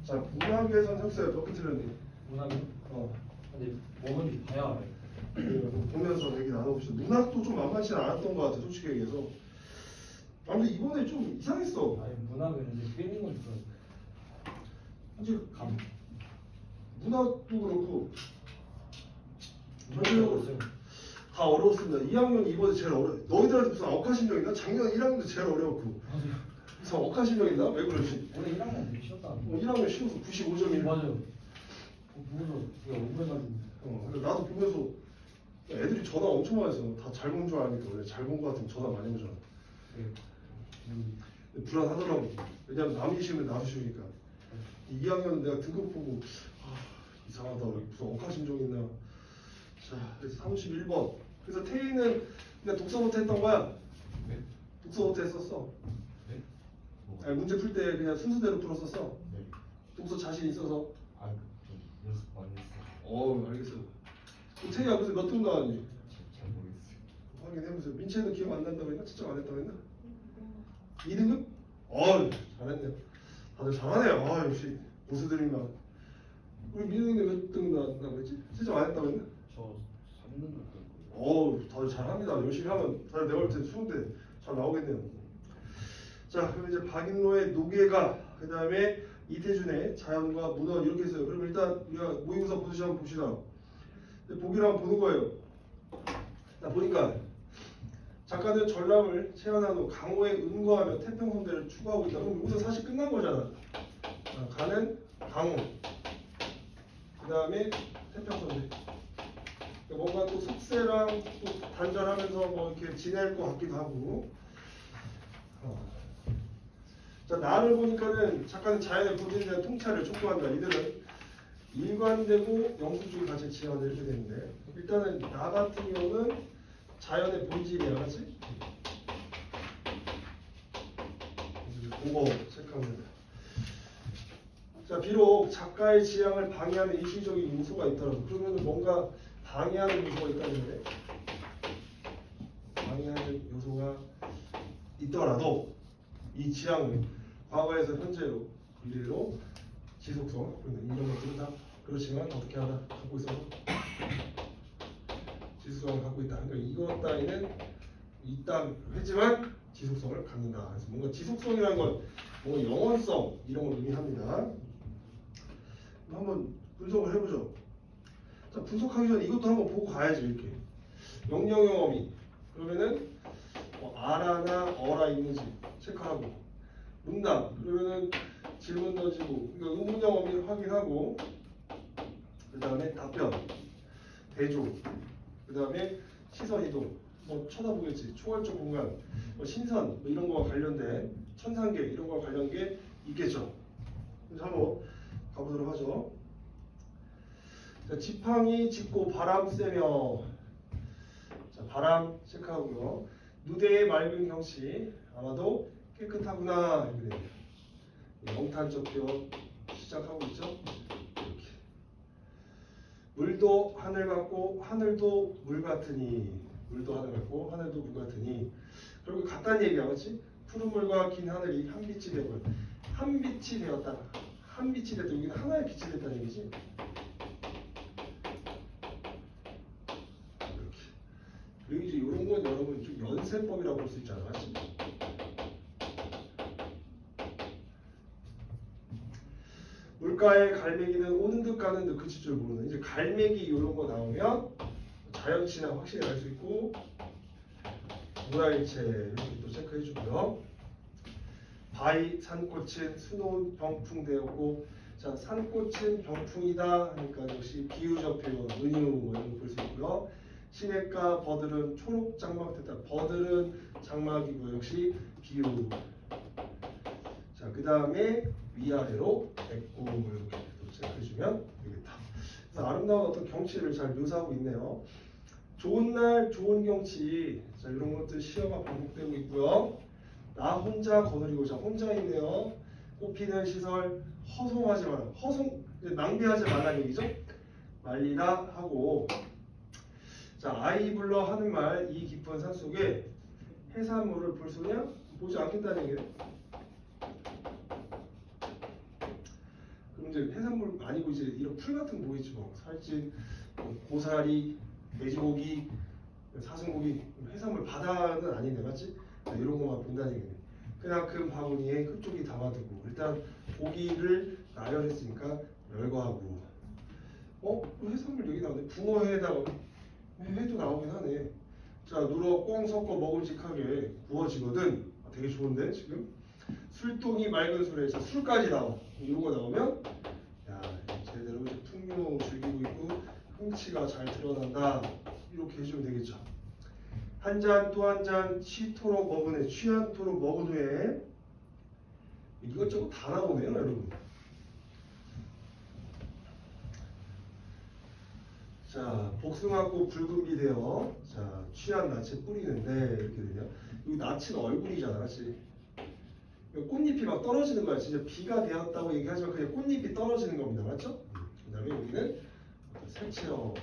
자, 문학에선 혁수야 몇 개 틀렸니? 문학이? 근데 뭐 뭔지 봐야 알아요. 보면서 얘기 나눠봅시다. 문학도 좀 만만치 않았던 것 같아, 솔직히 얘기해서. 아, 근데 이번에 좀 이상했어. 아니 문학은 이제 빼는 건 좋아요. 이제 감. 문학도 그렇고 문학이 어려웠어요. 다 어려웠습니다. 2학년 이번에 제일 어려. 너희들한테 무슨 억하심정이나? 작년 1학년도 제일 어려웠고. 맞아요. 무슨 억하심정이나? 왜 그러지? 올해 1학년 되게 쉬웠다. 1학년 쉬워서 95점이네. 맞아요. 보면서 되게 억울해가지고. 나도 보면서 애들이 전화 엄청 많이 했어. 다 잘 본 줄 아니까. 원래 잘 본 거 같으면 전화 많이 오잖아. 네. 근데 불안하더라고. 왜냐면 남이 쉬우면 나도 쉬우니까. 2학년은 내가 등급 보고 이상하다. 무슨 억하심정 있나. 자, 그래서 31번. 그래서 태희는 그냥 독서 못했던 거야. 네? 독서 못했었어. 네? 아니, 문제 풀 때 그냥 순서대로 풀었었어. 네. 독서 자신 있어서. 아, 좀 연습 많이 했어요. 알겠어. 태희야 그래서 몇 등 나왔니? 잘 모르겠어요. 확인해보세요. 민채는 기억 안 난다고 했나? 진짜 안 했다고 했나? 2등급? 잘했네. 다들 잘하네요. 역시 고수들인가. 우리 민우이는 몇 등 나왔다고 했지? 진짜 안 했다고 했나? 저 3등 정도. 다들 잘합니다. 열심히 하면 다들 내가 볼 때 수능대 잘 나오겠네요. 자, 그럼 이제 박인로의 노계가, 그 다음에 이태준의 자연과 문헌 이렇게 했어요. 그럼 일단 우리가 모의고사 보듯이 한번 봅시다. 보기를 한번 보는 거예요. 자, 보니까 작가는 전람을 체현한 후 강호에 은거하며 태평성대를 추구하고 있다. 그럼 여기서 사실 끝난 거잖아. 가는 강호, 그 다음에 태평성대. 뭔가 또 숙세랑 또 단절하면서 뭐 이렇게 지낼 것 같기도 하고. 자, 나를 보니까는 작가는 자연의 본질에 대한 통찰을 촉구한다. 이들은 일관되고 영수주의 가치를 지향을 해줘야 되는데, 일단은 나 같은 경우는 자연의 본질이야, 그렇지? 그거 체크합니다. 자, 비록 작가의 지향을 방해하는 일시적인 요소가 있더라도, 그러면 뭔가 방해하는 요소가 있다는데, 방해하는 요소가 있더라도 이 지향을 과거에서 현재로 미래로 지속성, 이런 것들은 다 그렇지만 어떻게 하나 갖고 있어서 지속성을 갖고 있다. 그러니까 이것 따위는 있다 하지만 지속성을 갖는다. 그래서 뭔가 지속성이라는 건 뭔가 영원성 이런 걸 의미합니다. 한번 분석을 해보죠. 자, 분석하기 전에 이것도 한번 보고 가야지. 이렇게 명령형 어미 그러면은 아라나 어라 있는지 체크하고, 문답 그러면은 질문 던지고, 그러니까 의문형 어미를 확인하고, 그 다음에 답변, 대조, 그 다음에 시선 이동, 뭐 쳐다보겠지, 초월적 공간, 뭐 신선, 뭐 이런 거와 관련된 천상계 이런 거와 관련 게 있겠죠. 그래서 한번 가보도록 하죠. 자, 지팡이 짚고 바람 쐬며, 자, 바람 체크하고요. 누대의 맑은 경치, 아마도 깨끗하구나. 이렇게 됩니다. 영탄적 표현 시작하고 있죠. 이렇게. 물도 하늘 같고 하늘도 물 같으니, 물도 하늘 같고 하늘도 물 같으니. 그리고 같다는 얘기야, 그렇지? 푸른 물과 긴 하늘이 한 빛이 되고, 한 빛이 되었다. 한 빛이 됐다. 여기는 하나의 빛이 됐다는 얘기지. 이렇게. 그리고 이제 이런 건 여러분 좀 연세법이라고 볼 수 있잖아, 맞지? 물가에 갈매기는 오는 듯 가는 듯 그칠 줄 모르는, 이제 갈매기 이런 거 나오면 자연친화 확실히 알 수 있고, 물화일체 이렇게 또 체크해 주고요. 바위 산꽃은 수놓은 병풍되었고, 자, 산꽃은 병풍이다 하니까 역시 비유적 표현, 은유 뭐 이런 거 볼 수 있고요. 시냇가 버들은 초록 장막됐다. 버들은 장막이고 역시 비유. 자, 그 다음에 위아래로 백곰을 이렇게 체크해주면 되겠다. 그래서 아름다운 어떤 경치를 잘 묘사하고 있네요. 좋은 날 좋은 경치, 자, 이런 것들 시험가 반복되고 있고요. 나 혼자 거느리고, 자, 혼자 있네요. 꽃피는 시설 허송하지 마라. 낭비하지 말라는 얘기죠. 말리라 하고, 자, 아이 불러 하는 말, 이 깊은 산 속에 해산물을 볼 수냐? 보지 않겠다는 얘기예요. 이제 해산물 아니고 이제 이런 풀 같은 거 보이지 뭐 살찐, 고사리, 돼지고기, 사슴고기, 해산물 바다는 아니네 맞지? 이런 것만 본다는 얘기네. 그만큼 바구니에 흙쪽이 담아두고 일단 고기를 나열했으니까 열거하고 해산물 여기 나오네. 붕어회에다가 회도 나오긴 하네. 자 누러 꽁 섞어 먹음직하게 구워지거든. 되게 좋은데 지금 술동이 맑은 술에 자 술까지 나와. 이런 거 나오면 야 제대로 이제 풍요 즐기고 있고 흥치가 잘 드러난다. 이렇게 해주면 되겠죠. 한 잔 또 한 잔 취토록 먹은 후 취한토록 먹은 후에 이것저것 다 나오네요 여러분. 자 복숭아꽃 붉은비 되어 자 취한 낯에 뿌리는데 이렇게 되냐. 여기 낯은 얼굴이잖아 그치? 꽃잎이 막 떨어지는 거야. 진짜 비가 되었다고 얘기하지만 그냥 꽃잎이 떨어지는 겁니다 맞죠? 그 다음에 여기는 색채어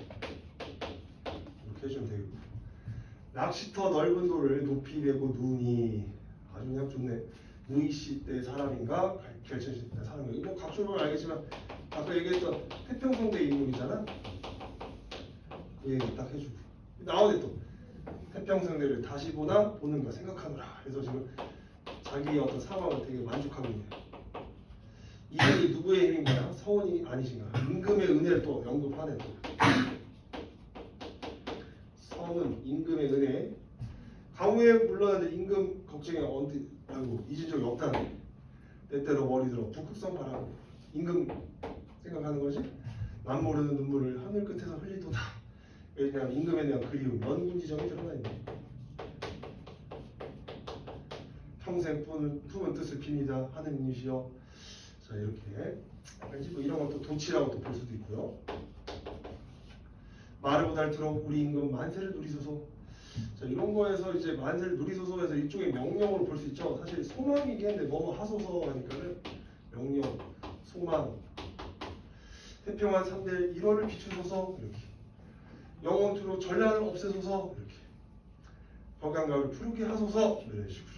이렇게 해주면 되겠고 낚시터 넓은 돌을 높이 베고 눈이 아주 그냥 좋네. 무이시 때 사람인가 결천시 때 사람인가 이거 각주 보면 알겠지만 아까 얘기했던 태평성대 인물이잖아. 그 얘기 딱 해주고 나오네 또 태평성대를 다시 보나 보는가 생각하노라. 그래서 지금 자기의 어떤 상황을 되게 만족하고 있네요. 이게 누구의 힘인가요? 서원이 아니신가? 임금의 은혜를 또 언급하네 또. 성은 임금의 은혜. 강우에 물러나는 임금 걱정에 언뜻 아이고 잊은 적이 없다네. 때때로 머리 들어 북극성 바라고 임금 생각하는 거지. 남 모르는 눈물을 하늘 끝에서 흘리도다. 왜냐하면 임금에 대한 그리움, 연군지정이 드러나 있네. 평생 품은 뜻을 빕니다. 하느님이시여. 자 이렇게 왠지 뭐 이런 것도 도치라고 또 볼 수도 있고요. 마르고 닳도록 우리 임금 만세를 누리소서. 자 이런 거에서 이제 만세를 누리소서에서 이쪽에 명령으로 볼 수 있죠. 사실 소망이긴 한데 뭐뭐 하소서 하니까는 명령, 소망. 태평한 3대 1월을 비추소서 이렇게. 영원토록 전란을 없애소서 이렇게. 벽양가를 푸르게 하소서 이런 식으로.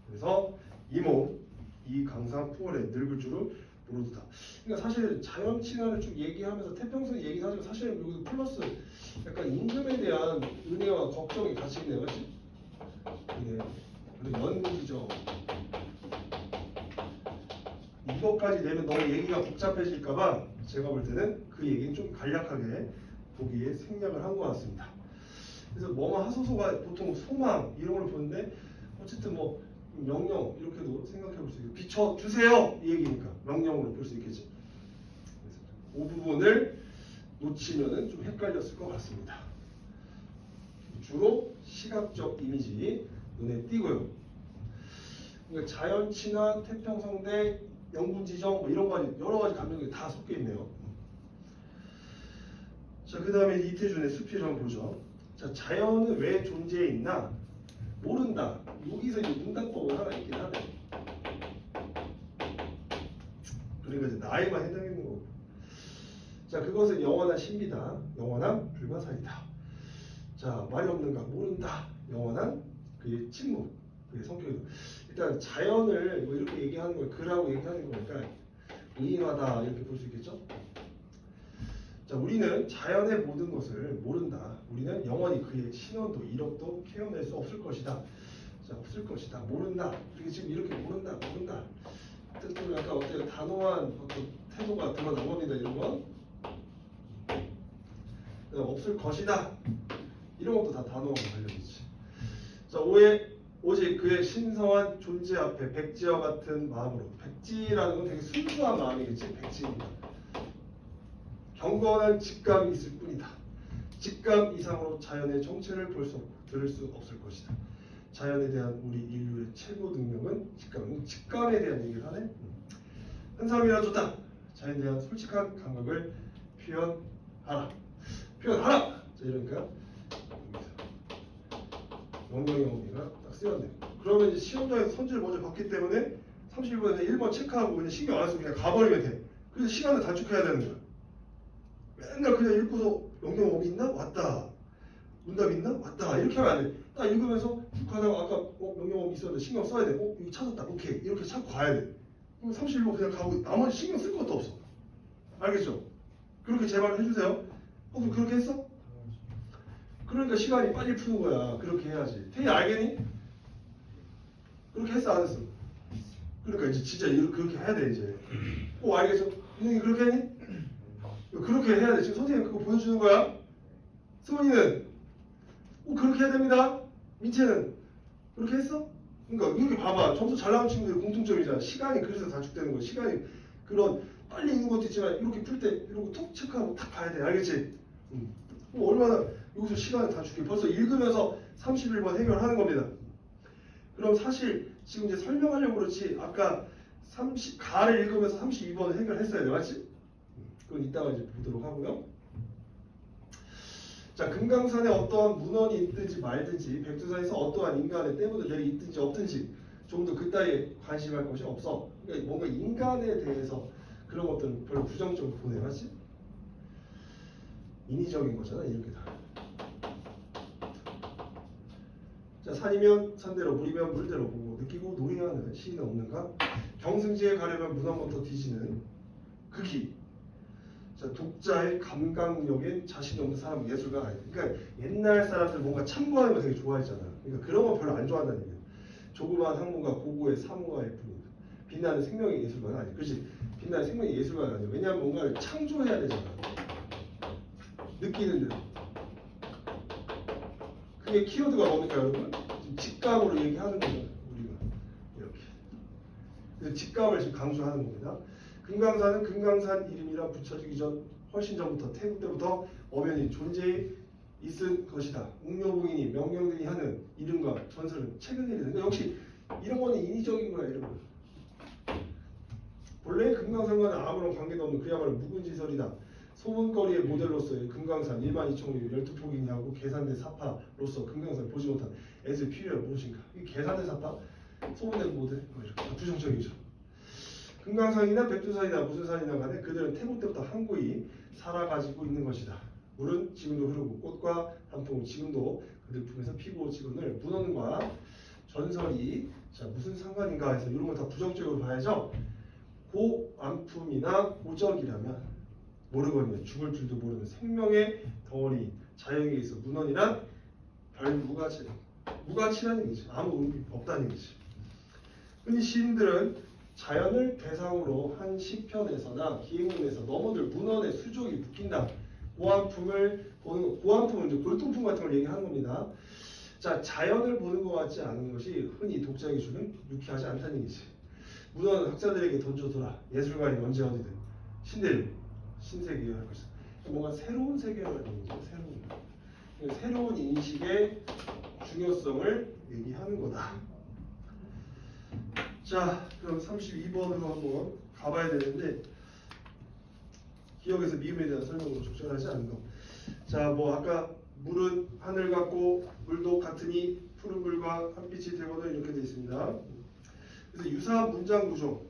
그래서 이몸 이 강산 풍월에 늙을 줄을 모르다. 그러니까 사실 자연 친화를 쭉 얘기하면서 태평성 얘기는 하지만 사실은 여기 플러스 약간 임금에 대한 은혜와 걱정이 같이 있네요, 맞지? 네. 그리고 연구기죠. 이것까지 내면 너무 얘기가 복잡해질까봐 제가 볼 때는 그 얘기는 좀 간략하게 보기에 생략을 한 것 같습니다. 그래서 뭐뭐 하소서가 보통 소망 이런 걸 보는데 어쨌든 뭐 명령 이렇게도 생각해 볼 수 있고 비춰주세요 이 얘기니까 명령으로 볼 수 있겠죠. 그래서 그 부분을 놓치면은 좀 헷갈렸을 것 같습니다. 주로 시각적 이미지 눈에 띄고요. 그러니까 자연 친화, 태평성대, 영군지정 뭐 이런 가지 여러 가지 감정이 다 섞여 있네요. 자 그다음에 이태준의 수필을 한번 보죠. 자 자연은 왜 존재해 있나? 모른다. 여기서 이제 문답법은 하나 있긴 하네. 그러니까 이제 나에만 해당되는 거고. 자 그것은 영원한 신비다. 영원한 불가사의다. 자 말이 없는가? 모른다. 영원한 그의 침묵, 그의 성격이다. 일단 자연을 뭐 이렇게 얘기하는 걸 글하고 얘기하는 거니까 의인하다 이렇게 볼 수 있겠죠. 자 우리는 자연의 모든 것을 모른다. 우리는 영원히 그의 신원도 이력도 케어낼 수 없을 것이다. 자 없을 것이다. 모른다. 이렇게 지금 이렇게 모른다. 뜻도 약간 어때요? 단호한 어떤 태도가 드러난 겁니다. 이런 건 없을 것이다. 이런 것도 다 단호하고 관련이지. 자 오직 그의 신성한 존재 앞에 백지와 같은 마음으로. 백지라는 건 되게 순수한 마음이겠지. 백지입니다. 경건한 직감이 있을 뿐이다. 직감 이상으로 자연의 정체를 볼 수 없고 들을 수 없을 것이다. 자연에 대한 우리 인류의 최고 능력은 직감. 직감에 대한 얘기를 하네. 한 사람이라도다. 자연에 대한 솔직한 감각을 표현하라. 자 이러니까 명령의 의미가 딱 쓰였네. 그러면 이제 시험장에서 선지를 먼저 봤기 때문에 31번에 1번 체크하고 그냥 신경 안 쓰고 그냥 가버리면 돼. 그래서 시간을 단축해야 되는 거야. 맨날 그냥 읽고서 명령어미 있나? 왔다. 문답 있나? 왔다. 이렇게 하면 안 돼. 딱 읽으면서 쭉 하다가 아까 명령어미 있었는데 신경 써야 돼. 이거 찾았다. 오케이. 이렇게 찾고 가야 돼. 그럼 31번 그냥 가고 나머지 신경 쓸 것도 없어. 알겠죠? 그렇게 제발 해주세요. 혹시 그렇게 했어? 그러니까 시간이 빨리 푸는 거야. 그렇게 해야지. 태희 알겠니? 그렇게 했어 안 했어? 그러니까 이제 진짜 그렇게 해야 돼 이제. 알겠어? 윤영이 그렇게 했니? 그렇게 해야 돼. 지금 선생님 그거 보여주는 거야. 승훈이는 그렇게 해야 됩니다. 민채는 그렇게 했어? 그러니까 이렇게 봐봐. 점수 잘 나온 친구들의 공통점이잖아. 시간이 그래서 단축되는 거야. 시간이 그런 빨리 읽는 것도 있지만 이렇게 풀 때 이런 거 톡 체크하고 딱 봐야 돼. 알겠지? 얼마나 여기서 시간을 단축해. 벌써 읽으면서 31번 해결하는 겁니다. 그럼 사실 지금 이제 설명하려고 그렇지 아까 가를 읽으면서 32번을 해결했어야 돼. 맞지? 그건 이따가 이제 보도록 하고요. 자, 금강산에 어떠한 문헌이 있든지 말든지 백두산에서 어떠한 인간의 떼모델이 있든지 없든지 좀 더 그따위에 관심할 것이 없어. 그러니까 뭔가 인간에 대해서 그런 것들은 별로 부정적으로 보내. 맞지? 인위적인 거잖아. 이렇게 다. 자, 산이면 산대로 물이면 물대로 보고 느끼고 노래하는 시인은 없는가? 경승지에 가려면 문헌부터 뒤지는 극히. 자, 독자의 감각력에 자신이 없는 사람은 예술가가 아니다. 그러니까 옛날 사람들 뭔가 참고하는 거 되게 좋아했잖아. 그러니까 그런 거 별로 안 좋아한다는 얘기야. 조그마한 학문가 고고의 사무가일 뿐이다. 빛나는 생명의 예술가는 아니야. 그렇지? 빛나는 생명의 예술가는 아니야. 왜냐하면 뭔가를 창조해야 되잖아. 느끼는 대로. 그게 키워드가 뭡니까 여러분? 지금 직감으로 얘기하는 거잖아. 우리가 이렇게. 그래서 직감을 지금 강조하는 겁니다. 금강산은 금강산 이름이라 붙여지기 전 훨씬 전부터 태국 때부터 엄연히 존재해 있을 것이다. 웅묘부인이 명령들이 하는 이름과 전설은 최근 일이다. 그러니까 역시 이런 거는 인위적인 거야. 이런 거. 본래 금강산과는 아무런 관계도 없는 그야말로 묵은지설이다. 소문거리의 모델로서의 금강산 12,000리 12폭이냐고 계산된 사파로서 금강산을 보지 못한 애들 필요가 무엇인가. 이 계산된 사파, 소문된 모델 이렇게 부정적이죠. 금강산이나 백두산이나 무슨 산이나 간에 그들은 태국 때부터 항구히 살아가지고 있는 것이다. 물은 지금도 흐르고 꽃과 단풍은 지금도 그들 품에서 피고 지고는 문헌과 전설이 자 무슨 상관인가 해서 이런 걸 다 부정적으로 봐야죠. 고안품이나 고적이라면 모르거든요. 죽을 줄도 모르는 생명의 덩어리 자연에 있어 문헌이란 별 무가치라는 얘기지. 아무 의미 없다는 얘기지. 흔히 시인들은 자연을 대상으로 한 시편에서나 기행문에서 너무들 문헌의 수족이 묶인다. 고안품을 보는 고안품은 이제 골동품 같은 걸 얘기하는 겁니다. 자, 자연을 보는 것 같지 않은 것이 흔히 독자에게 주는 유쾌하지 않다는 얘기지. 문헌은 학자들에게 던져둬라. 예술가인 언제 어디든 신대륙, 신세계에 할 것이다. 뭔가 새로운 세계라는 얘기죠. 새로운 인식의 중요성을 얘기하는 거다. 자, 그럼 32번으로 한번 가봐야 되는데 기억에서 미음에 대한 설명으로 적절하지 않은 거. 자, 뭐 아까 물은 하늘 같고 물도 같으니 푸른 물과 햇빛이 되거든 이렇게 되어 있습니다. 그래서 유사한 문장 구조.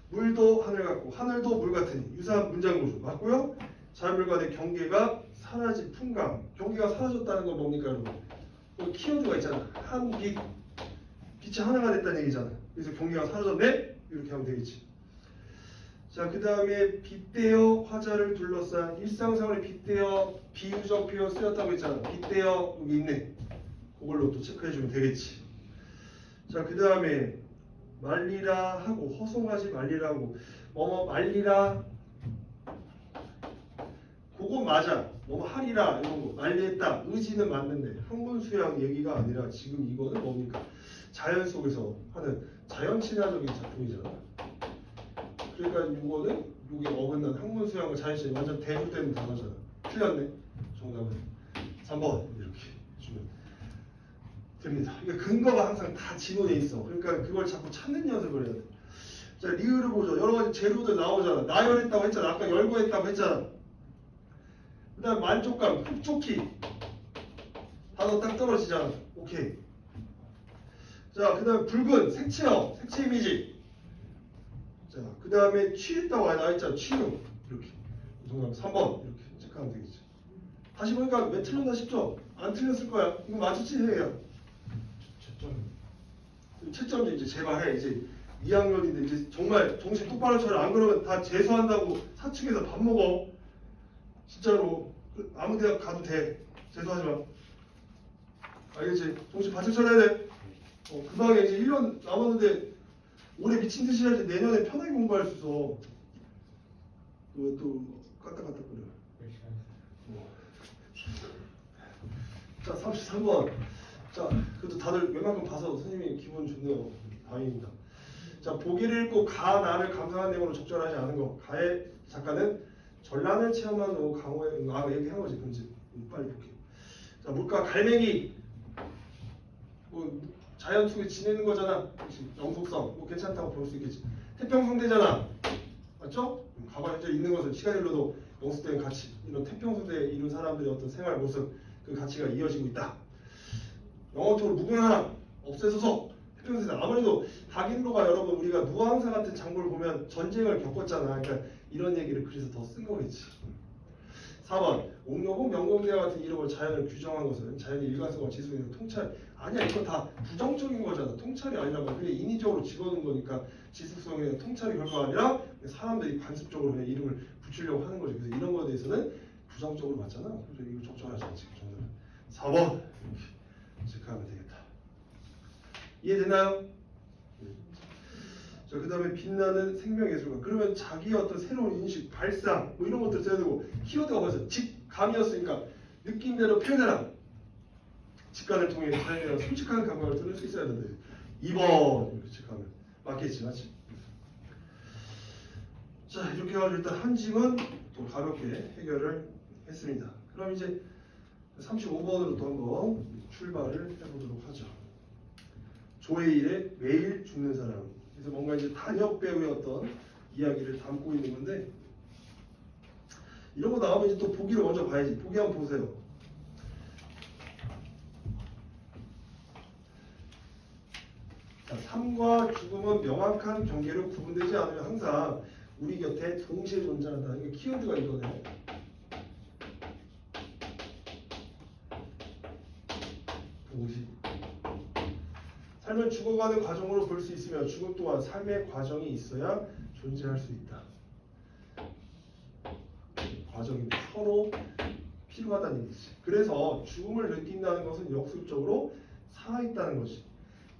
물도 하늘 같고 하늘도 물 같으니 유사한 문장 구조 맞고요. 자연물 간의 경계가 사라진 풍감. 경계가 사라졌다는 건 뭡니까 여러분? 키워드가 있잖아. 한 빛. 빛이 하나가 됐다는 얘기잖아. 그래서 경계가 사라졌네? 이렇게 하면 되겠지. 자, 그 다음에 빗대어 화자를 둘러싼 일상생활에 빗대어 비유적 표현 쓰였다고 했잖아. 빗대어 여기 있네. 그걸로 또 체크해주면 되겠지. 자, 그 다음에 말리라 하고 허송하지 말리라 하고 뭐뭐 말리라 그건 맞아. 너무 하리라 이런 거 말리했다. 의지는 맞는데 학문수양 얘기가 아니라 지금 이거는 뭡니까? 자연 속에서 하는 자연 친화적인 작품이잖아. 그러니까 이거는 이게 어긋난 학문 수양과 자연 친화 완전 대조되는 단어잖아. 틀렸네. 정답은 3번 이렇게 주면 됩니다. 그러니까 근거가 항상 다 지문에 있어. 그러니까 그걸 자꾸 찾는 연습을 해야 돼. 자, 리을을 보죠. 여러 가지 재료들 나오잖아. 나열했다고 했잖아. 아까 열거했다고 했잖아. 그 다음 만족감, 흡족히 단어 딱 떨어지잖아. 오케이. 자, 그 다음에 붉은 색채어, 색채 이미지. 자, 그 다음에 취했다고 나와있잖아. 취유. 이렇게. 정답 3번. 이렇게 체크하면 되겠죠. 다시 보니까 왜 틀렸나 싶죠? 안 틀렸을 거야. 이거 맞췄지? 해야. 채점이 이제 제발 해. 이제 2학년인데 이제 정말 정신 똑바로 차려. 안 그러면 다 재수한다고 사측에서 밥 먹어. 진짜로 아무 대학 가도 돼. 재수하지 마. 알겠지? 정신 바짝 차려야 돼. 금방에 이제 1년 남았는데 올해 미친 듯이 할 때 내년에 편하게 공부할 수 있어. 그또 까딱까딱거려. 자, 33번. 자, 그래도 다들 웬만큼 봐서 선생님이 기분 좋네요. 다행입니다. 자, 보기를 읽고 가, 나를 감상한 내용으로 적절하지 않은 거. 가의 작가는 전란을 체험한 후 강호에 얘기한 거지. 그런지 빨리 볼게요. 자, 물가 갈매기. 뭐 자연 속에 지내는 거잖아. 그렇지. 영속성. 뭐 괜찮다고 볼 수 있겠지. 태평성대잖아. 맞죠? 가만히 앉아 있는 것은 시간이 흘러도 영속된 가치. 이런 태평성대에 이룬 사람들의 어떤 생활 모습, 그 가치가 이어지고 있다. 영어적으로 무궁화 없애소서. 태평성대 아무래도 박인로가 여러분 우리가 무항사 같은 장부를 보면 전쟁을 겪었잖아. 그러니까 이런 얘기를 그래서 더 쓴 거겠지. 4번 옥룡은 명동대와 같은 이름으로 자연을 규정한 것은 자연의 일관성과 지속력의 통찰. 아니야, 이거 다 부정적인 거잖아. 통찰이 아니란 말이야. 그냥 인위적으로 집어넣은 거니까 지속성의 통찰이 결과가 아니라 사람들이 관습적으로 그냥 이름을 붙이려고 하는 거지. 그래서 이런 거에 대해서는 부정적으로 봤잖아. 그래서 이거 적절하지 않지. 그 정도는. 4번 이렇게 체크하면 되겠다. 이해되나요? 자, 그 다음에 빛나는 생명예술관. 그러면 자기의 어떤 새로운 인식, 발상 뭐 이런 것들 써야 되고 키워드가 뭐였어? 직감이었으니까 느낌대로 표현해라. 직관을 통해 자연이랑 솔직한 감각을 들을 수 있어야 된다. 2번 이렇게 체크하면 맞겠지, 맞지? 자, 이렇게 해가지고 일단 한 짐은 또 가볍게 해결을 했습니다. 그럼 이제 35번으로 또 한번 출발을 해보도록 하죠. 조혜일의 매일 죽는 사람. 그래서 뭔가 이제 단역 배우의 어떤 이야기를 담고 있는 건데 이런 거 나오면 이제 또 보기를 먼저 봐야지. 보기 한번 보세요. 자, 삶과 죽음은 명확한 경계로 구분되지 않으면 항상 우리 곁에 동시에 존재한다. 이게 키워드가 이거네. 동시. 삶은 죽어가는 과정으로 볼 수 있으며 죽음 또한 삶의 과정이 있어야 존재할 수 있다. 과정인데 서로 필요하다는 얘기지. 그래서 죽음을 느낀다는 것은 역설적으로 살아있다는 것이.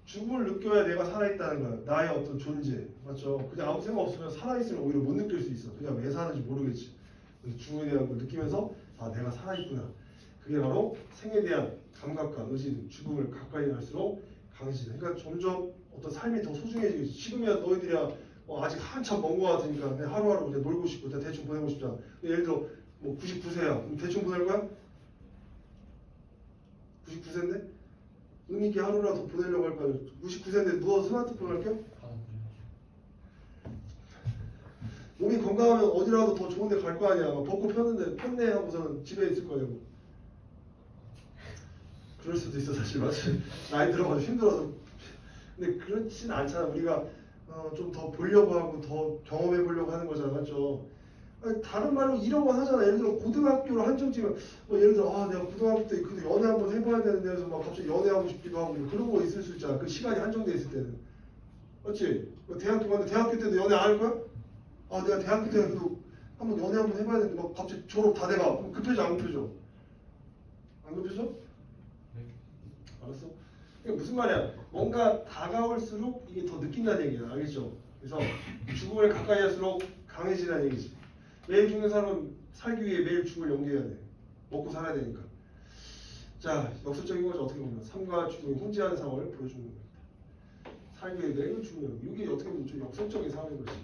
죽음을 느껴야 내가 살아있다는 거야. 나의 어떤 존재. 맞죠? 그냥 아무 생각 없으면 살아있으면 오히려 못 느낄 수 있어. 그냥 왜 사는지 모르겠지. 그래서 죽음에 대한 걸 느끼면서 아, 내가 살아있구나. 그게 바로 생에 대한 감각과 의지, 죽음을 가까이 갈수록 강해지네. 그러니까 점점 어떤 삶이 더 소중해지겠지. 지금이야 너희들이야 아직 한참 먼 거 같으니까 그냥 하루하루 그냥 놀고 싶고 그냥 대충 보내고 싶잖아. 예를 들어 뭐 99세야. 그럼 대충 보낼 거야? 99세인데? 의미있게 하루라도 보내려고 할 거야. 99세인데 누워서 스마트폰 할게? 몸이 건강하면 어디라도 더 좋은 데 갈 거 아니야. 막 벚꽃 폈는데 폈네 하고서는 집에 있을 거냐고. 그럴 수도 있어 사실. 맞지? 나이 들어가지고 힘들어서. 근데 그렇진 않잖아. 우리가 좀 더 보려고 하고 더 경험해 보려고 하는 거잖아. 맞죠? 아니, 다른 말로 이런 거 하잖아. 예를 들어 고등학교를 한정지면 뭐 예를 들어 내가 고등학교 때 근데 연애 한번 해봐야 되는데 해서 막 갑자기 연애하고 싶기도 하고 그런 거 있을 수 있잖아. 그 시간이 한정돼 있을 때는. 맞지? 뭐 대학교 갔는데 대학교 때도 연애 안 할 거야? 내가 대학교 때 그래도 한번 연애 한번 해봐야 되는데 막 갑자기 졸업 다 돼가. 그럼 급해져 안 급해져? 안 급해져? 네. 알았어? 이게 무슨 말이야? 뭔가 다가올수록 이게 더 느낀다는 얘기야. 알겠죠? 그래서 죽음을 가까이 할수록 강해지라는 얘기지. 매일 죽는 사람은 살기 위해 매일 죽음을 연기해야 돼. 먹고 살아야 되니까. 자, 역설적인 거죠. 어떻게 보면 삶과 죽음이 혼재하는 상황을 보여주는 겁니다. 살기 위해 매일 죽는 이게 어떻게 보면 좀 역설적인 상황인 거지.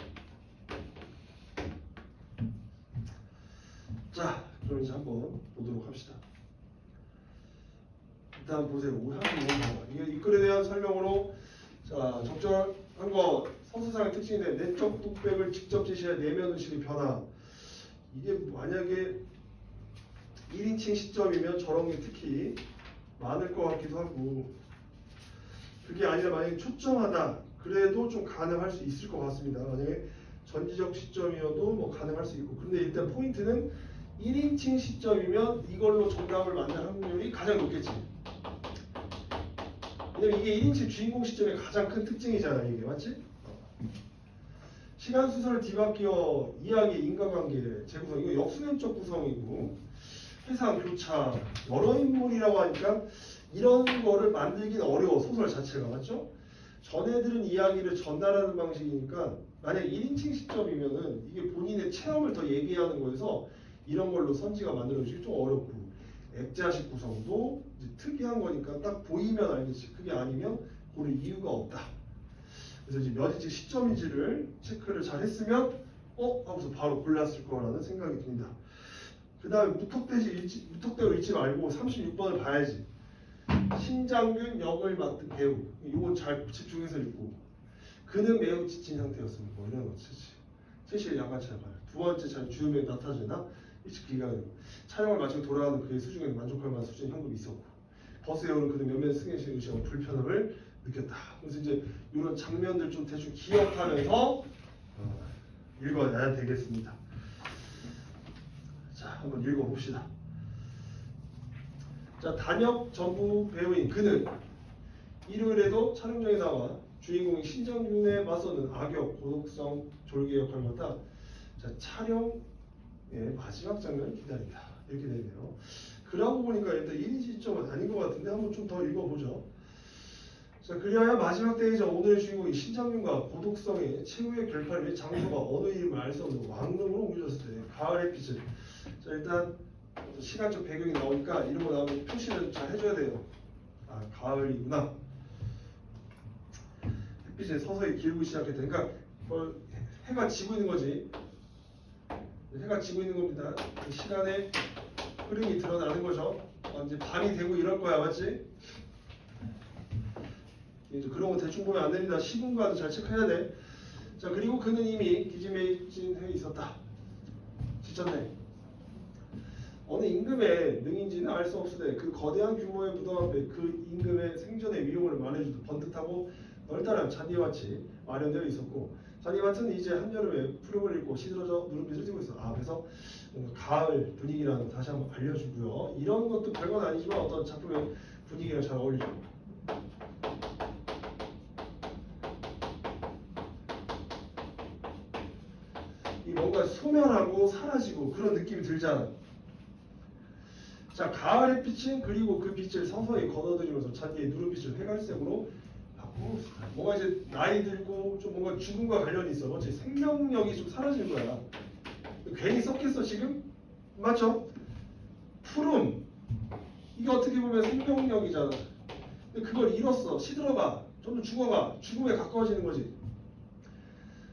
자, 그럼 이제 한번 보도록 합시다. 일단 보세요. 이게 이 글에 대한 설명으로 자 적절한 거 서술상의 특징인데 내적 독백을 직접 제시한 내면 의식의 변화. 이게 만약에 1인칭 시점이면 저런 게 특히 많을 것 같기도 하고 그게 아니라 만약에 초점하다 그래도 좀 가능할 수 있을 것 같습니다. 만약에 전지적 시점이어도 뭐 가능할 수 있고 근데 일단 포인트는 1인칭 시점이면 이걸로 정답을 만날 확률이 가장 높겠지. 왜냐면 이게 1인칭 주인공 시점의 가장 큰 특징이잖아 이게. 맞지? 시간 순서를 뒤바뀌어 이야기, 인과관계, 재구성 이거 역수행적 구성이고 해상, 교차 여러 인물이라고 하니까 이런 거를 만들긴 어려워 소설 자체가 맞죠? 전해들은 이야기를 전달하는 방식이니까 만약 1인칭 시점이면은 이게 본인의 체험을 더 얘기하는 거여서 이런 걸로 선지가 만들어지기 좀 어렵고 액자식 구성도 이제 특이한 거니까 딱 보이면 알겠지 그게 아니면 고를 이유가 없다. 그래서 이제 몇 인치 시점인지를 체크를 잘 했으면 하고서 바로 골랐을 거라는 생각이 듭니다. 그 다음에 무턱대고 읽지 말고 36번을 봐야지. 신장균 역을 맡은 배우 이건 잘 집중해서 읽고 그는 매우 지친 상태였습니다. 뭐 이런 거 채실 약간 잘 봐요. 두 번째 잘 주요면 나타지나 일찍 기가 되고 촬영을 마치고 돌아가는 그의 수중에 만족할 만한 수준의 현금이 있었고 버스에 오는 그는 몇몇 승객의 의식하고 불편함을 느꼈다. 그래서 이제 이런 장면들 좀 대충 기억하면서 읽어야 되겠습니다. 자, 한번 읽어봅시다. 자, 단역 전부 배우인 그는 일요일에도 촬영장에 나와 주인공인 신정균에 맞서는 악역, 고독성, 졸개 역할을 맡아 자, 촬영의 마지막 장면을 기다린다. 이렇게 되네요. 그러고 보니까 일단 1인칭 시점은 아닌 것 같은데 한번 좀 더 읽어보죠. 자, 그리하여 마지막 때이자 오늘의 주인공이 신장균과 고독성의 최후의 결판을 위해 장소가 어느 이름을 알 수 없는 왕릉으로 옮겨졌을 때 가을의 빛을 자 일단 시간적 배경이 나오니까 이런 거 나오면 표시를 잘 해줘야 돼요. 아 가을이구나. 햇빛이 서서히 길고 시작했다. 그러니까 해가 지고 있는 거지. 해가 지고 있는 겁니다. 그 시간의 흐름이 드러나는 거죠. 이제 밤이 되고 이럴 거야, 맞지? 그런 거 대충 보면 안 됩니다. 시분과도 잘 체크해야 돼. 자 그리고 그는 이미 기지매진해 있었다. 지쳤네. 어느 임금의 능인지는 알 수 없으되 그 거대한 규모의 무덤 앞에 그 임금의 생전의 위용을 말해주듯 번듯하고 널따란 잔디밭이 마련되어 있었고 잔디밭은 이제 한여름에 푸름을 입고 시들어져 누름빛을 띠고 있어. 그래서 뭔가 가을 분위기라는 거 다시 한번 알려주고요. 이런 것도 별건 아니지만 어떤 작품의 분위기랑 잘 어울리죠. 이 뭔가 소멸하고 사라지고 그런 느낌이 들잖아. 자, 가을의 빛은 그리고 그 빛을 서서히 걷어들이면서 잔디의 누름빛을 회갈색으로 바꾸고 뭔가 이제 나이 들고 좀 뭔가 죽음과 관련이 있어. 그렇지? 생명력이 좀 사라지는 거야. 괜히 썼겠어 지금? 맞죠? 푸름 이게 어떻게 보면 생명력이잖아. 근데 그걸 잃었어. 시들어가. 점점 죽어가. 죽음에 가까워지는 거지.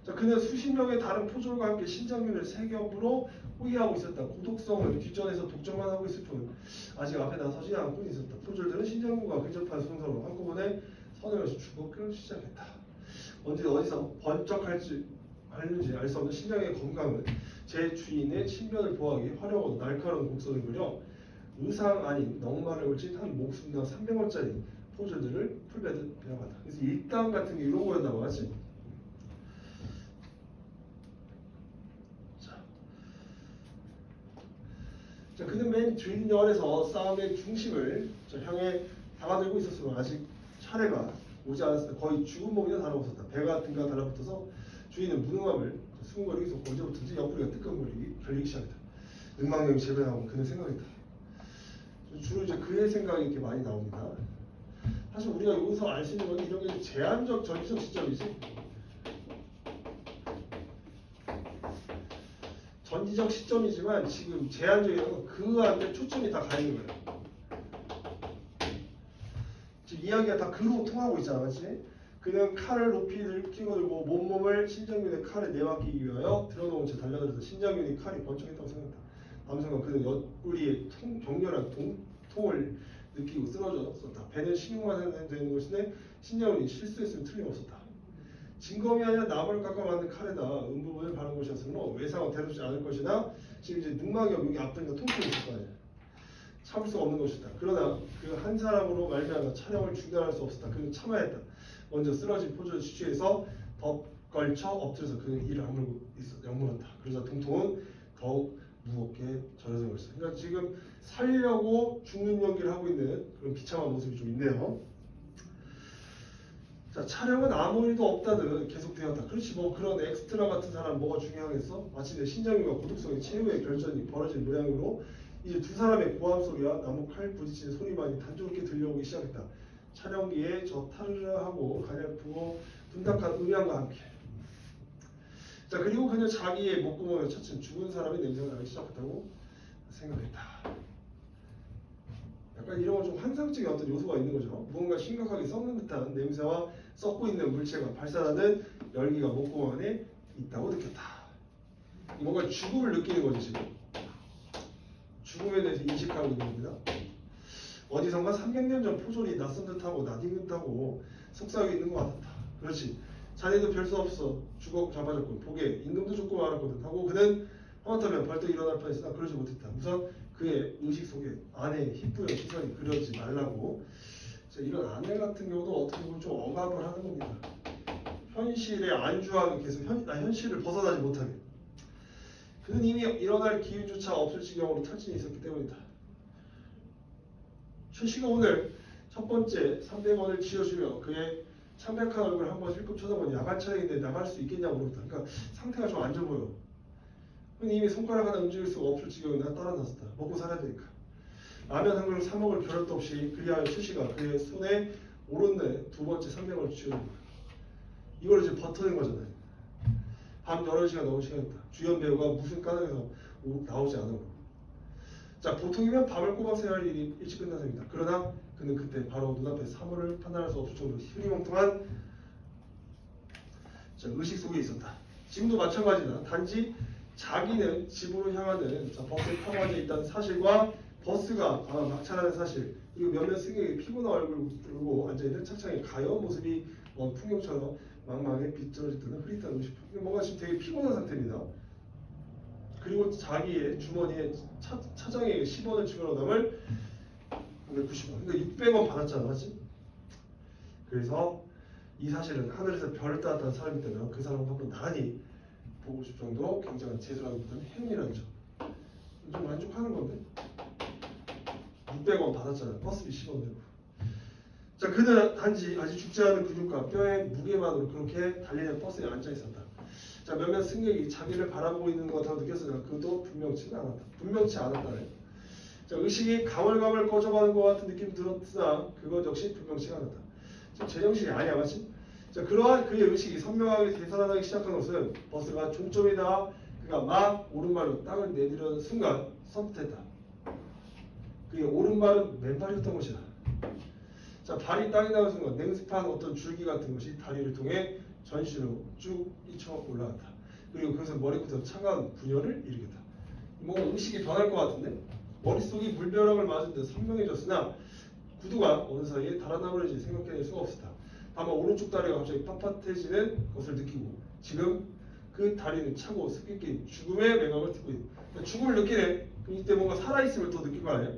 자, 그는 수십 명의 다른 포졸과 함께 신장균을 세 겹으로 호위하고 있었다. 고독성을 뒷전에서 독점만 하고 있을 뿐 아직 앞에 나서지 않고 있었다. 포졸들은 신장균과 근접한 순서로 한꺼번에 선을 주먹을 시작했다. 언제 어디서 번쩍할지 알 수 없는 신장의 건강은 제 주인의 신변을 보호하기 화려하고 날카로운 곡선을 그려 의상 아닌 넉마를 걸친 한 목숨당 300원짜리 포졸들을 풀베듯 배워간다. 그래서 일당 같은 게 이런 거였나 봐지. 자, 그는 맨 뒷열에서 싸움의 중심을 향해 담아들고 있었으나 아직 차례가 오지 않았습니다. 거의 죽은 몸이나 다름없었다. 배가 등과 달라붙어서 주인은 무능함을 수군거리기 있었고 언제부터인지 옆구리가 뜨끔거리기 결리기 시작했다. 능망령이 재변하고 그는 생각했다. 주로 이제 그의 생각이 이렇게 많이 나옵니다. 사실 우리가 여기서 알 수 있는 건 이런 게 제한적 전지적 시점이지. 전지적 시점이지만 지금 제한적이라는 건 그 안에 초점이 다 가 있는 거예요. 지금 이야기가 다 그로 통하고 있잖아, 맞지? 그는 칼을 높이 끼고들고 몸을 신장균의 칼에 내맡기기 위하여 들어놓은 채 달려들어서 신장균이 칼이 번쩍했다고 생각했다. 다음 순간 그는 옆구리에 격렬한 통을 느끼고 쓰러졌었다. 배는 식용만 되는 것인데 신장균이 실수했으면 틀림없었다. 진검이 아니라 나무를 깎아 만든 칼에다 음부분을 바른 것이었으므로 외상은 대놓지 않을 것이나 지금 이제 능망이 여기 앞뒤가 통증이 있을 거 아니야. 참을 수 없는 것이다. 그러나 그 한 사람으로 말미암아 촬영을 중단할 수 없었다. 그는 참아야 했다. 먼저 쓰러진 포즈를 취해서 덧걸쳐 엎드려서 그는 이를 악물었다. 그러자 동통은 더욱 무겁게 절여진 것이다. 그러니까 지금 살려고 죽는 연기를 하고 있는 그런 비참한 모습이 좀 있네요. 자, 촬영은 아무 일도 없다듯 계속되었다. 그렇지, 뭐 그런 엑스트라 같은 사람 뭐가 중요하겠어? 마치 내 신장과 고독성의 최후의 결전이 벌어진 모양으로 이제 두 사람의 고함 소리와 나무 칼 부딪히는 소리만이 단조롭게 들려오기 시작했다. 촬영기에 저 타르르하고 가냘프고 둔탁한 음향과 함께. 자, 그리고 그는 자기의 목구멍에 차츰 죽은 사람의 냄새가 나기 시작했다고 생각했다. 약간 이런 좀 환상적인 어떤 요소가 있는 거죠. 무언가 심각하게 썩는 듯한 냄새와 썩고 있는 물체가 발산하는 열기가 목구멍 안에 있다고 느꼈다. 뭔가 죽음을 느끼는 거죠, 지금. 죽음에 대해서 인식하고 있는 겁니다. 어디선가 300년 전 포졸이 낯선 듯하고 나딘 듯하고 속삭이고 있는 것 같았다. 그렇지. 자네도 별 수 없어. 주걱 잡아줬고 보게 임금도 좋고 말았거든 하고 그는 하마터면 벌떡 일어날 뻔했으나 그러지 못했다. 우선 그의 의식 속에 아내의 희뿌연 시선이 그려지지 말라고. 자, 이런 아내 같은 경우도 어떻게 보면 좀 억압을 하는 겁니다. 현실에 안주하게 계속 현실을 벗어나지 못하게. 그는 이미 일어날 기운조차 없을 지경으로 탈진이 있었기 때문이다. 최 씨가 오늘 첫 번째 300원을 쥐어주며 그의 창백한 얼굴을 한번 힐끔 쳐다보니 야간 촬영인데 나갈 수 있겠냐고 물었다. 그러니까 상태가 좀 안 좋아 보여. 그는 이미 손가락 하나 움직일 수가 없을 지경이나 따라놨었다. 먹고 살아야 되니까. 라면 한 그릇 사 먹을 겨를도 없이 그리하여 최 씨가 그의 손에 오른내 두 번째 300원을 쥐어준 거야. 이걸 이제 버텨낸 거잖아요. 밤 11시가 넘은 시간이었다. 주연 배우가 무슨 까닭에서 나오지 않은 거. 자, 보통이면 밤을 꼬박 새야 할 일이 일찍 끝난 셈이다. 그러나 그는 그때 바로 눈앞에 사물을 판단할 수 없을 정도로 흐리멍텅한 의식 속에 있었다. 지금도 마찬가지다. 단지 자기는 집으로 향하는 버스에 타고 앉아 있다는 사실과 버스가 막차라는 사실, 그리고 몇몇 승객이 피곤한 얼굴을 들고 앉아있는 차창의 가여운 모습이 풍경처럼 망망에 빗들어지는 흐릿한 의식. 뭔가 지금 되게 피곤한 상태입니다. 그리고 자기의 주머니에 차장에 10원을 집어넣은 다음을 990원. 그러니까 600원 받았잖아, 맞지? 그래서 이 사실은 하늘에서 별을 따랐다는 사람이 있다면 그 사람은 한번 나란히 보고 싶을 정도로 굉장한 재수라기보다는 행운이라는 점. 좀 만족하는 건데 600원 받았잖아. 버스비 10원 내고. 자, 그는 단지 아직 죽지 않은 근육과 뼈의 무게만으로 그렇게 달리는 버스에 앉아 있었다. 자, 몇몇 승객이 자기를 바라보고 있는 것 같다고 느꼈으나 그도 분명치는 않았다. 분명치 않았다네. 자, 의식이 가물가물 꺼져가는 것 같은 느낌이 들었으나 그것 역시 분명치가 않았다. 지금 제정신이 아니야, 맞지? 자, 그러한 그의 의식이 선명하게 되살아나기 시작한 것은 버스가 종점이다. 그가 막 오른발로 땅을 내디려는 순간 선뜻했다. 그의 오른발은 맨발이었던 것이다. 자, 발이 땅에 닿은 순간 냉습한 어떤 줄기 같은 것이 다리를 통해 전신으로 쭉 뻗쳐 올라갔다. 그리고 그것은 머리부터 차가운 분열을 일으켰다. 뭔가 의식이 변할 것 같은데 머릿속이 물벼락을 맞은 듯 선명해졌으나 구두가 어느 사이에 달아나버리지 생각해낼 수가 없었다. 다만 오른쪽 다리가 갑자기 빳빳해지는 것을 느끼고 지금 그 다리는 차고 습기 낀 죽음의 매각을 딛고 있다. 그러니까 죽음을 느끼네. 그럼 이때 뭔가 살아있음을 더 느낀 거 아니야?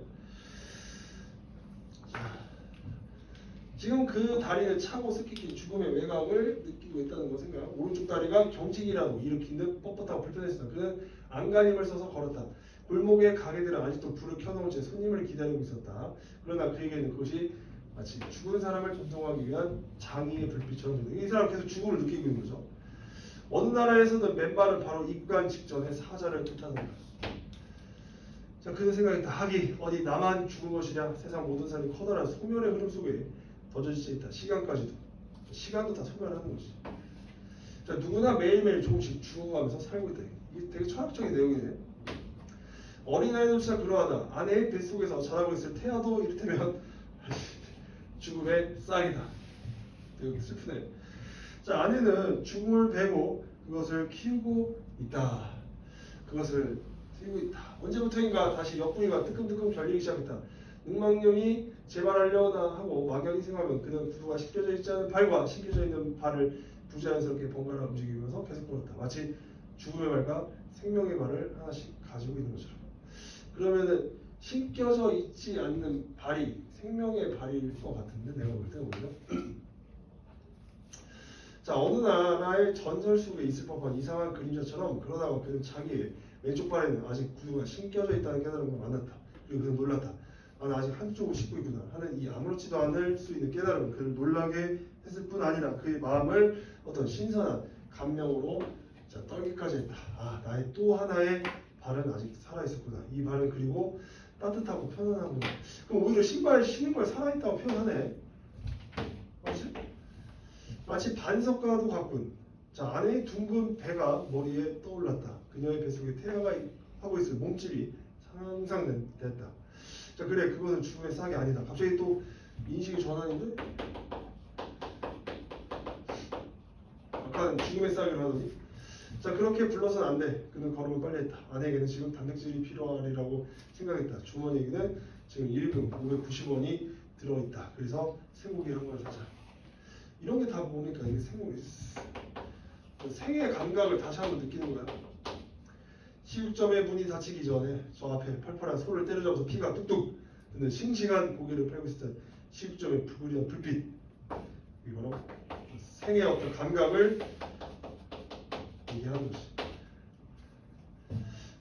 지금 그 다리는 차고 습기 낀 죽음의 외곽을 느끼고 있다는 것인가? 오른쪽 다리가 경직이라도 일으킨 듯 뻣뻣하고 불편했으나 그는 안간힘을 써서 걸었다. 골목의 가게들은 아직도 불을 켜놓은 채 손님을 기다리고 있었다. 그러나 그에게는 그것이 마치 죽은 사람을 전송하기 위한 장의의 불빛처럼 들린다. 이 사람 계속 죽음을 느끼고 있는 거죠. 어느 나라에서는 맨발은 바로 입관 직전에 사자를 뜻하는 거야. 자, 그는 생각했다. 하기 어디 나만 죽은 것이냐? 세상 모든 사람이 커다란 소멸의 흐름 속에 던져지지 있다. 시간까지도. 시간도 다 소멸하는 것이지. 자, 누구나 매일매일 조금씩 죽어가면서 살고 있다. 이게 되게 철학적인 내용이네. 어린아이도 진짜 그러하다. 아내의 뱃속에서 자라고 있을 태아도 이를테면 죽음의 쌀이다. 되게 슬프네. 자, 아내는 죽음을 베고 그것을 키우고 있다. 그것을 키우고 있다. 언제부터인가 다시 옆구리가 뜨끔뜨끔 결리기 시작했다. 능망령이 재발하려나 하고 막연히 생각하면 그는 구두가 씻겨져 있지 않은 발과 씻겨져 있는 발을 부자연스럽게 번갈아 움직이면서 계속 걸었다. 마치 죽음의 발과 생명의 발을 하나씩 가지고 있는 것처럼. 그러면은 신겨져 있지 않는 발이 생명의 발일 것 같은데 내가 볼 때 오히려. 자, 어느 나라의 전설 속에 있을 법한 이상한 그림자처럼 그러다가 그는 자기의 왼쪽 발에는 아직 구두가 신겨져 있다는 깨달음을 만났다. 그리고 그는 놀랐다. 아, 나 아직 한쪽을 씻고 있구나 하는 이 아무렇지도 않을 수 있는 깨달음을 그를 놀라게 했을 뿐 아니라 그의 마음을 어떤 신선한 감명으로 자, 떨기까지 했다. 아, 나의 또 하나의 발은 아직 살아있었구나. 이 발은 그리고 따뜻하고 편안하구나. 그럼 오히려 신발 신은 걸 살아있다고 표현하네. 맞지? 마치 반석과도 같군. 자, 아내의 둥근 배가 머리에 떠올랐다. 그녀의 뱃속에 태아가 하고 있을 몸집이 상상됐다. 자, 그래, 그것은 죽음의 싹이 아니다. 갑자기 또 인식의 전환인데? 아까 죽음의 싹이라고 하더니 자, 그렇게 불러서는 안 돼. 그는 걸음을 빨리 했다. 아내에게는 지금 단백질이 필요하리라고 생각했다. 주머니에게는 지금 일금 590원이 들어있다. 그래서 생고기 한 걸 사자. 이런 게 다 뭡니까? 이게 생의 감각을 다시 한번 느끼는 거야. 시육점의 문이 닫히기 전에 저 앞에 펄펄한 소를 때려잡아서 피가 뚝뚝 드는 싱싱한 고기를 팔고 있었던 시육점의 부그리한 불빛. 이거로 생의 어떤 감각을 얘기하는 거지.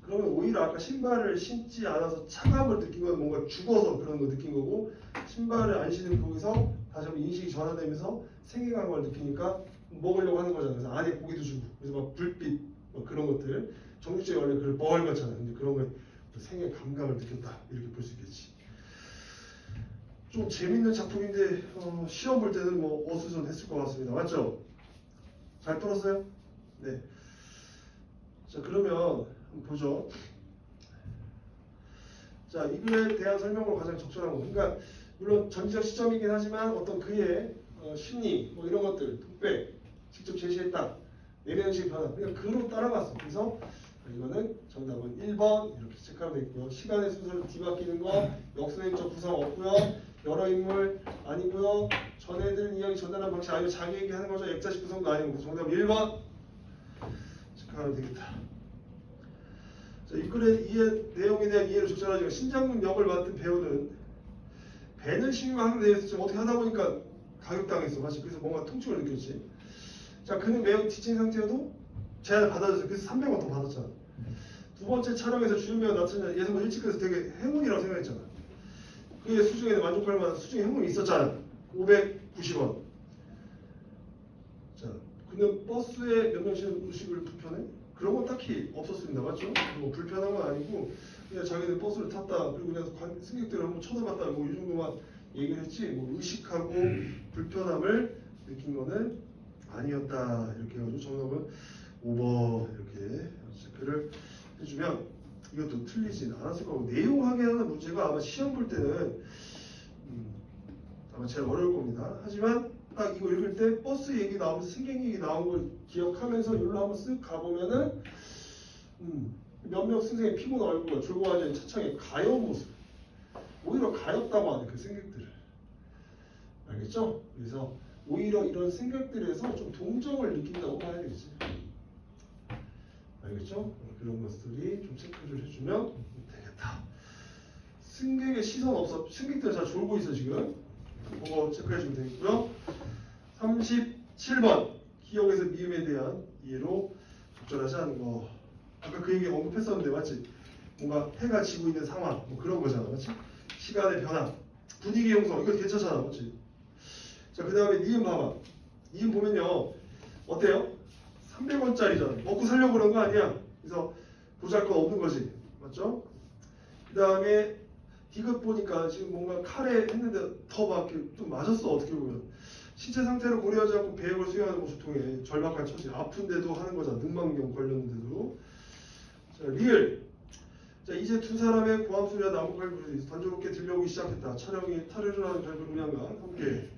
그러면 오히려 아까 신발을 신지 않아서 차감을 느낀 건 뭔가 죽어서 그런 거 느낀 거고, 신발을 안 신은 거기서 다시 한번 인식이 전환되면서 생의 감각을 느끼니까 먹으려고 하는 거잖아. 그래서 안에 고기도 주고, 그래서 막 불빛 뭐 그런 것들, 정육점이 원래 그걸 뻘겋잖아. 근데 그런 걸 생의 감각을 느꼈다, 이렇게 볼 수 있겠지. 좀 재밌는 작품인데 시험 볼 때는 뭐 어수선했을 것 같습니다. 맞죠? 잘 풀었어요? 네. 자, 그러면 한번 보죠. 자, 이 글에 대한 설명으로 가장 적절한 거. 그러니까 물론 전지적 시점이긴 하지만 어떤 그의 심리 뭐 이런 것들 독백 직접 제시했다. 내면식 변화. 그러니까 그로 따라갔어. 그래서 이거는 정답은 1번 이렇게 체크하면 되겠고요. 시간의 순서를 뒤바뀌는 거 역선행적 구성 없고요. 여러 인물 아니고요. 전에 들은 이야기 전달한 방식 아니고 자기 얘기하는 거죠. 액자식 구성도 아니고. 정답 1번 체크하면 되겠다. 자, 이 글의 내용에 대한 이해를 적절하지만 신장군 역을 맡은 배우는 벤을 신임하는 데 대해서 좀 어떻게 하다 보니까 가격당했어. 맞지? 그래서 뭔가 통증을 느꼈지. 자, 그는 매우 지친 상태여도 제안을 받아줬어. 그래서 300원 더 받았잖아. 두 번째 촬영에서 주연 배우 나타난 예성을 일찍 해서 되게 행운이라고 생각했잖아. 그의 수중에는 만족할 만한 수중에 행운이 있었잖아. 590원. 자, 그는 버스에 몇 명씩 의식을 불편해? 그런 건 딱히 없었습니다. 맞죠? 뭐 불편한 건 아니고 그냥 자기들 버스를 탔다. 그리고 그냥 승객들을 한번 쳐다봤다. 뭐 이 정도만 얘기를 했지. 뭐 의식하고 불편함을 느낀 거는 아니었다. 이렇게 해가지고 정답은 5번 이렇게 체크를 해주면 이것도 틀리진 않았을 거고, 내용 확인하는 문제가 아마 시험 볼 때는 아마 제일 어려울 겁니다. 하지만 딱 이거 읽을 때 버스 얘기 나오면서 승객 얘기 나온 걸 기억하면서 여기로 한번 쓱 가보면은 몇몇 승객의 피곤한 얼굴과 졸고 앉아있는 차창에 가여운 모습, 오히려 가엽다고 하는 그 승객들을, 알겠죠? 그래서 오히려 이런 승객들에서 좀 동정을 느낀다고 봐야 되겠지. 알겠죠? 그런 것들이 좀 체크를 해주면 되겠다. 승객의 시선 없어. 승객들 다 졸고 있어 지금. 그거 체크해주면 되겠고요. 37번 기억에서 미음에 대한 이해로 적절하지 않은 거. 아까 그 얘기 언급했었는데 맞지? 뭔가 해가 지고 있는 상황 뭐 그런 거잖아. 맞지? 시간의 변화, 분위기 형성 이거 괜찮잖아. 맞지? 자, 그 다음에 니은 봐봐. 니은 보면요 어때요? 300원짜리잖아. 먹고 살려고 그런 거 아니야. 그래서 보잘것 없는 거지. 맞죠? 그 다음에 디귿 보니까 지금 뭔가 칼에 했는데 더 막 좀 맞았어. 어떻게 보면 신체 상태를 고려하지 않고 배역을 수행하는 것을 통해 절박한 처지, 아픈데도 하는 거잖아. 능망경 걸렸는데도. 자, 리을. 자, 이제 두 사람의 고함 소리와 나무 갈고리 단조롭게 들려오기 시작했다. 촬영이 탈의를 하는 갈고리명과 함께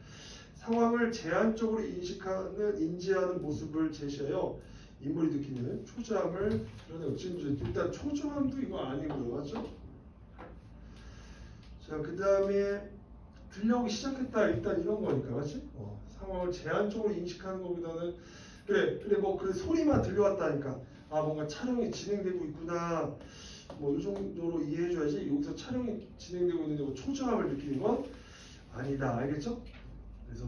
상황을 제한적으로 인지하는 모습을 제시하여 인물이 느끼는 초조함을 드러내고, 지금 일단 초조함도 이거 아니고요. 맞죠? 자, 그 다음에 들려오기 시작했다. 일단 이런 거니까. 맞지? 상황을 제한적으로 인식하는 것보다는 그래 뭐 그 소리만 들려왔다니까 아 뭔가 촬영이 진행되고 있구나 뭐 이 정도로 이해해줘야지, 여기서 촬영이 진행되고 있는데 뭐 초조함을 느끼는 건 아니다. 알겠죠? 그래서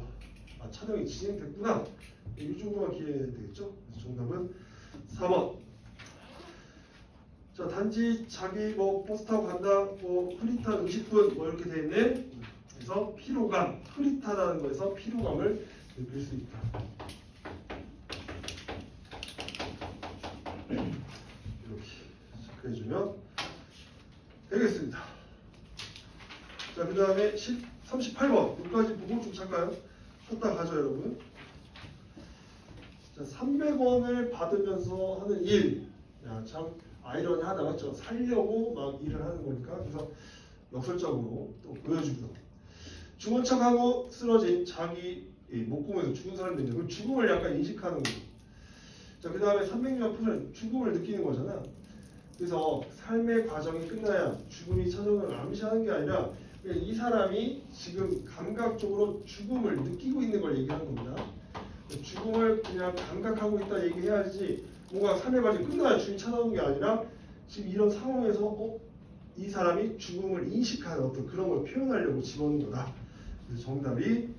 아 촬영이 진행됐구나 이 정도만 기억해야 되겠죠? 그래서 정답은 4번. 자, 자, 단지 자기 뭐 버스 타고 간다, 뭐 흐릿한 50분 뭐 이렇게 돼 있네. 그래서 피로감, 흐릿하다는 거에서 피로감을 느낄 수 있다. 이렇게 체크해주면 되겠습니다. 자, 그 다음에 38번 여기까지 보고 좀 잠깐 쉬었다 가죠, 여러분. 자, 300원을 받으면서 하는 일. 야, 참 아이러니하다, 맞죠? 살려고 막 일을 하는 거니까. 그래서 역설적으로 또 보여주고요. 죽은 척하고 쓰러진 자기 목구멍에서 죽은 사람이 있는데 그 죽음을 약간 인식하는 거죠. 자, 그 다음에 300년 표현 죽음을 느끼는 거잖아. 그래서 삶의 과정이 끝나야 죽음이 찾아오는 걸 암시하는 게 아니라 이 사람이 지금 감각적으로 죽음을 느끼고 있는 걸 얘기하는 겁니다. 죽음을 그냥 감각하고 있다 얘기해야지 뭔가 삶의 과정이 끝나야 죽음이 찾아오는 게 아니라 지금 이런 상황에서 이 사람이 죽음을 인식하는 어떤 그런 걸 표현하려고 집어넣는 거다. 그래서 정답이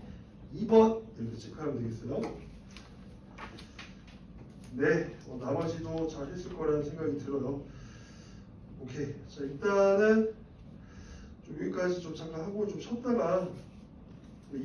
2번 이렇게 체크하면 되겠어요. 네, 나머지도 잘 했을 거라는 생각이 들어요. 오케이, 자 일단은 좀 여기까지 좀 잠깐 하고 좀 쉬었다가